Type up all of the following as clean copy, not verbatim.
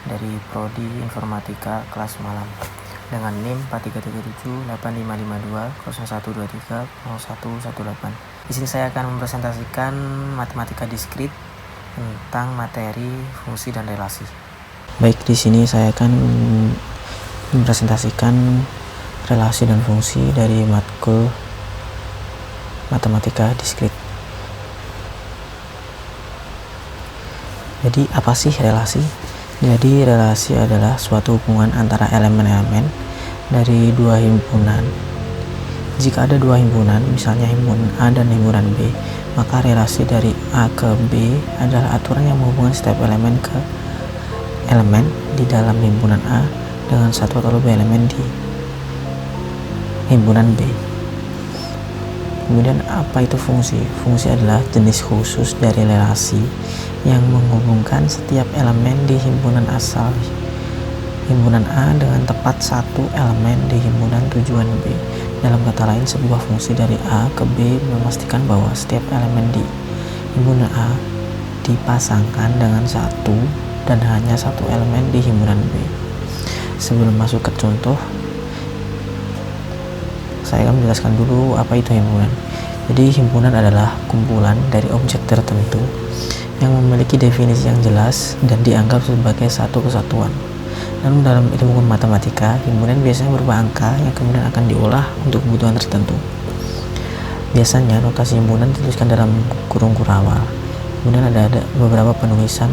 dari Prodi Informatika kelas malam dengan NIM 4377855201230118. Di sini saya akan mempresentasikan matematika diskrit tentang materi fungsi dan relasi. Baik, di sini saya akan mempresentasikan relasi dan fungsi dari matkul matematika diskrit. Jadi apa sih relasi? Jadi relasi adalah suatu hubungan antara elemen-elemen dari dua himpunan. Jika ada dua himpunan, misalnya himpunan A dan himpunan B, maka relasi dari A ke B adalah aturan yang menghubungkan setiap elemen ke elemen di dalam himpunan A dengan satu atau lebih elemen di himpunan B. Kemudian apa itu fungsi? Fungsi adalah jenis khusus dari relasi yang menghubungkan setiap elemen di himpunan asal himpunan A dengan tepat satu elemen di himpunan tujuan B. Dalam kata lain, sebuah fungsi dari A ke B memastikan bahwa setiap elemen di himpunan A dipasangkan dengan satu dan hanya satu elemen di himpunan B. Sebelum masuk ke contoh, saya akan menjelaskan dulu apa itu himpunan. Jadi himpunan adalah kumpulan dari objek tertentu yang memiliki definisi yang jelas dan dianggap sebagai satu kesatuan. Namun dalam ilmu matematika, himpunan biasanya berupa angka yang kemudian akan diolah untuk kebutuhan tertentu. Biasanya notasi himpunan dituliskan dalam kurung kurawal. Kemudian ada beberapa penulisan,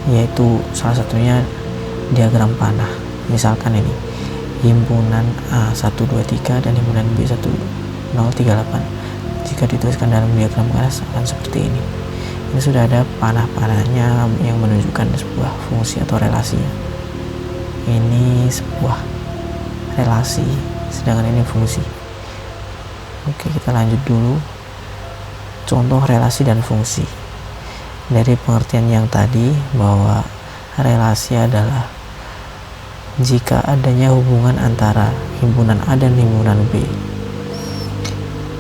yaitu salah satunya diagram panah. Misalkan ini himpunan A123 dan himpunan B1038. Jika dituliskan dalam diagram garis akan seperti ini. Ini sudah ada panah-panahnya yang menunjukkan sebuah fungsi atau relasi. Ini sebuah relasi, sedangkan ini fungsi. Oke, kita lanjut dulu. Contoh relasi dan fungsi. Dari pengertian yang tadi bahwa relasi adalah jika adanya hubungan antara himpunan A dan himpunan B.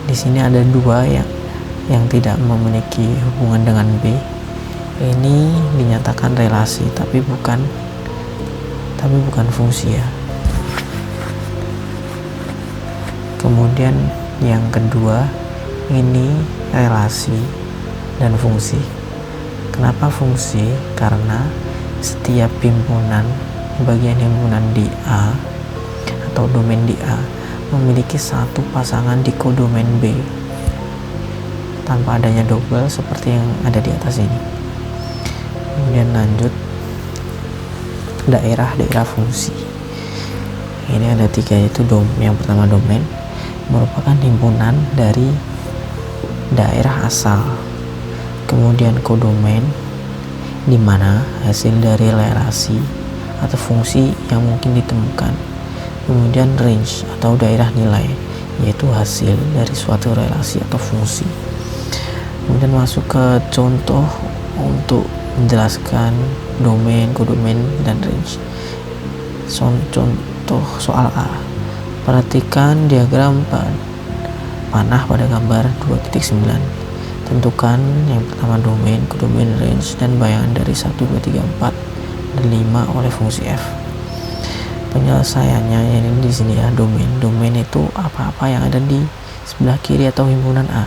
Di sini ada dua yang tidak memiliki hubungan dengan B. Ini dinyatakan relasi, tapi bukan fungsi ya. Kemudian yang kedua, ini relasi dan fungsi. Kenapa fungsi? Karena setiap himpunan bagian himpunan di A atau domain di A memiliki satu pasangan di kodomain B tanpa adanya double seperti yang ada di atas ini. Kemudian lanjut daerah fungsi. Ini ada tiga, yaitu yang pertama domain merupakan himpunan dari daerah asal. Kemudian kodomain di mana hasil dari relasi atau fungsi yang mungkin ditemukan. Kemudian range atau daerah nilai, yaitu hasil dari suatu relasi atau fungsi. Kemudian masuk ke contoh untuk menjelaskan domain, kodomain, dan range. Contoh soal A. Perhatikan diagram panah pada gambar 2.9. Tentukan yang pertama domain, kodomain, range, dan bayangan dari 1, 2, 3, 4 dan 5 oleh fungsi f. Penyelesaiannya ini di sini ya, domain itu apa-apa yang ada di sebelah kiri atau himpunan A.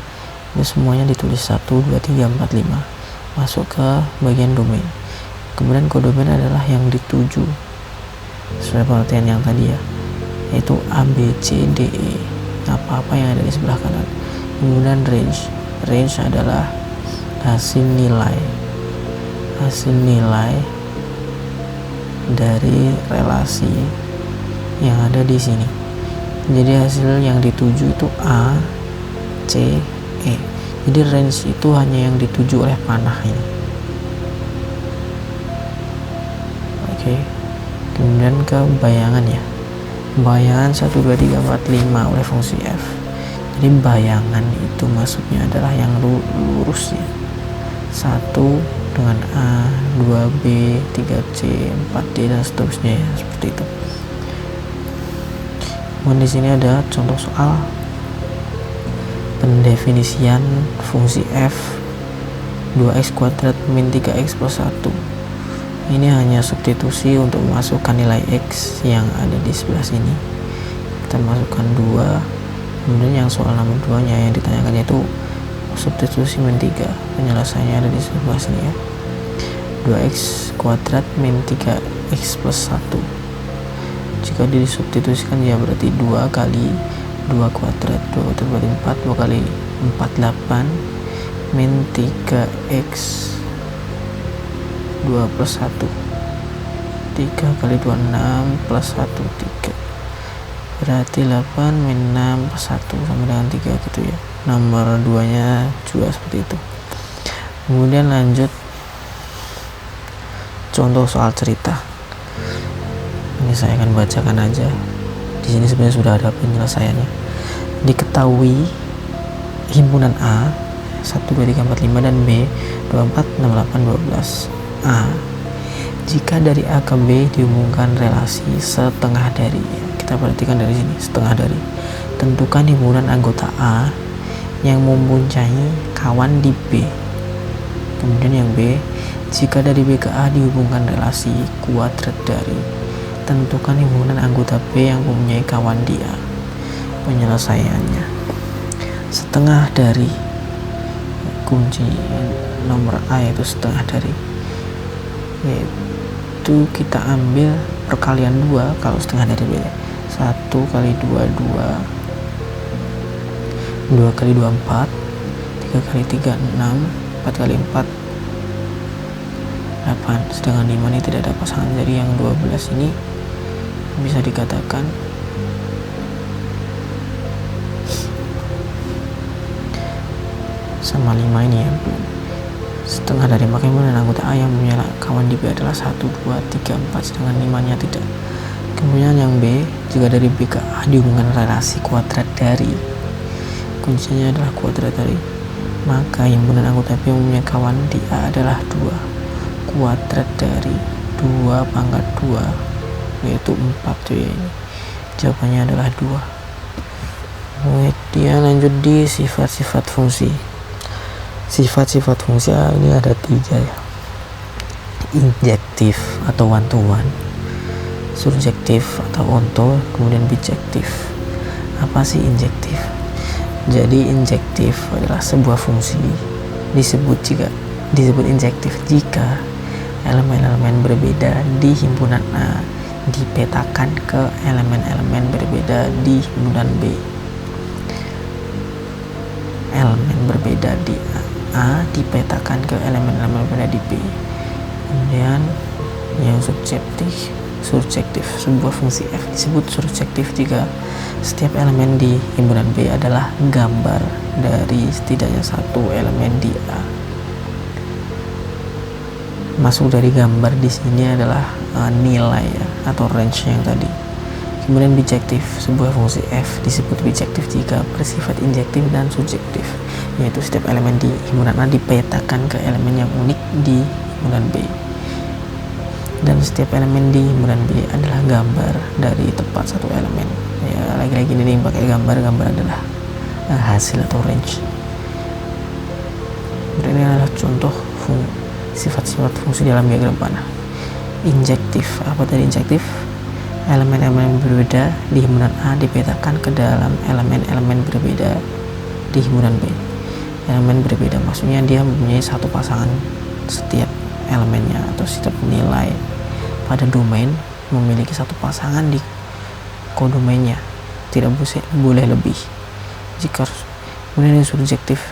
Itu semuanya ditulis 1, 2, 3, 4, 5 masuk ke bagian domain. Kemudian kodomain adalah yang dituju sesuai pengertian yang tadi ya, yaitu A, B, C, D, E, apa-apa yang ada di sebelah kanan. Kemudian range adalah hasil nilai dari relasi yang ada di sini. Jadi hasil yang dituju itu A, C, E. Jadi range itu hanya yang dituju oleh panah ini. Oke. Kemudian ke bayangan ya. Bayangan 1, 2, 3, 4, 5 oleh fungsi f. Jadi bayangan itu maksudnya adalah yang lurus ya. 1 dengan A, 2B, 3C, 4D dan seterusnya ya, seperti itu. Kemudian di sini ada contoh soal pendefinisian fungsi f 2x kuadrat min 3x plus 1. Ini hanya substitusi untuk memasukkan nilai X yang ada di sebelah sini. Kita masukkan 2, kemudian yang soal nomor 2 nya yang ditanyakan yaitu substitusi min 3. Penyelesaiannya ada di sebelah sini ya. 2x kuadrat min 3x plus 1. Jika disubstitusikan ya berarti 2 kali 2 kuadrat, 2 kuadrat berarti 4, 2 kali 4 8 min 3x 2 plus 1, 3 kali 2 6 plus 1 3, berarti 8 min 6 plus 1 sama dengan 3 gitu ya. Nomor 2 nya juga seperti itu. Kemudian lanjut contoh soal cerita. Ini saya akan bacakan aja. Di sini sebenarnya sudah ada penyelesaiannya. Diketahui himpunan A 1 2 3 4 5 dan B 24 6 8 12 A. Jika dari A ke B dihubungkan relasi setengah dari, kita perhatikan dari sini setengah dari, tentukan himpunan anggota A yang mempunyai kawan di B. Kemudian yang B, jika dari B ke A dihubungkan relasi kuadrat dari, tentukan himpunan anggota B yang mempunyai kawan di A. Penyelesaiannya setengah dari, kunci nomor A yaitu setengah dari, yaitu kita ambil perkalian 2 kalau setengah dari B. 1 kali 2 2, 2 kali 2 4, 3 kali 3 6, 4 kali 4 8, sedangkan 5 ini tidak ada pasangan, jadi yang 12 ini bisa dikatakan sama 5 ini ya, setengah dari, makanya anggota A yang punya kawan di B adalah 1 2 3 4, sedangkan 5 nya tidak. Kemudian yang B, jika dari B ke A dihubungkan relasi kuadrat dari, kuncinya adalah kuadrat dari, maka himpunan anggota B yang punya kawan di A adalah 2 kuadrat dari 2 pangkat 2 yaitu 4 tuh ya. Ini jawabannya adalah 2. Kemudian lanjut di sifat-sifat fungsi. Sifat-sifat fungsi ini ada 3 ya. Injektif atau one to one, surjektif atau onto, kemudian bijektif. Apa sih injektif? Jadi injektif adalah sebuah fungsi disebut injektif jika elemen-elemen berbeda di himpunan A dipetakan ke elemen-elemen berbeda di himpunan B. Elemen berbeda di A dipetakan ke elemen-elemen berbeda di B. Kemudian yang surjektif, sebuah fungsi f disebut surjektif jika setiap elemen di himpunan B adalah gambar dari setidaknya satu elemen di A. Masuk dari gambar di sini adalah nilai ya, atau range yang tadi. Kemudian bijektif, sebuah fungsi f disebut bijektif jika bersifat injektif dan surjektif, yaitu setiap elemen di himpunan A dipetakan ke elemen yang unik di himpunan B, dan setiap elemen di himpunan B adalah gambar dari tepat satu elemen. Ya, lagi-lagi ini yang pakai gambar adalah hasil atau range. Ini adalah contoh sifat-sifat fungsi dalam diagram panah. Injektif, apa tadi injektif? Elemen-elemen berbeda di himpunan A dipetakan ke dalam elemen-elemen berbeda di himpunan B. Elemen berbeda maksudnya dia mempunyai satu pasangan, setiap elemennya atau setiap nilai pada domain memiliki satu pasangan di kodomainnya, tidak boleh lebih. Jika kemudian yang surjektif,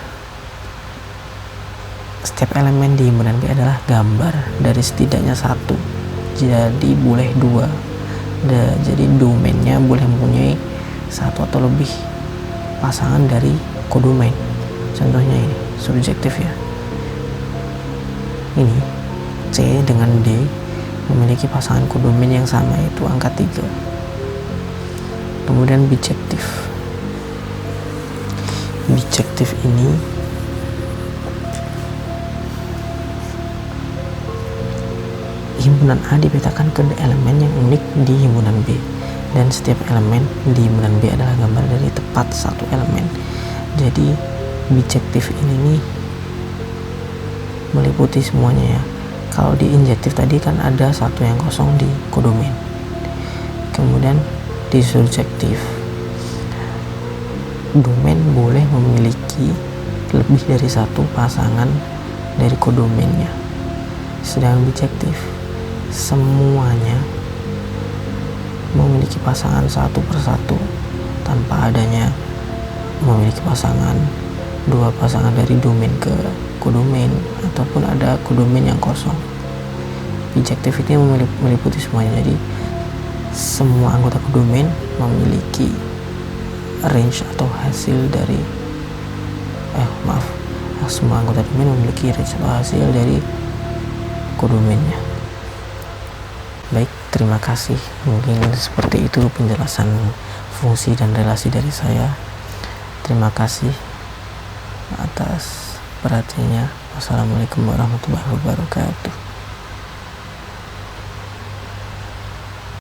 setiap elemen di himpunan B adalah gambar dari setidaknya satu, jadi boleh 2. Jadi domainnya boleh mempunyai satu atau lebih pasangan dari kodomain. Contohnya ini surjektif ya, ini C dengan D memiliki pasangan kodomain yang sama, yaitu angka 3. Kemudian bijektif ini himpunan A dipetakan ke elemen yang unik di himpunan B, dan setiap elemen di himpunan B adalah gambar dari tepat satu elemen. Jadi bijektif ini nih meliputi semuanya ya, Kalau di injektif tadi kan ada satu yang kosong di kodomain. Kemudian di surjektif, domain boleh memiliki lebih dari satu pasangan dari kodomainnya. Sedangkan bijektif, semuanya memiliki pasangan satu persatu tanpa adanya memiliki dua pasangan dari domain ke kodomain ataupun ada kodomain yang kosong. Bijektif ini meliputi semuanya, jadi semua anggota kodomain memiliki range atau hasil dari semua anggota domain memiliki range atau hasil dari kodomainnya. Baik, terima kasih. Mungkin seperti itu penjelasan fungsi dan relasi dari saya. Terima kasih atas perhatiannya. Wassalamualaikum warahmatullahi wabarakatuh.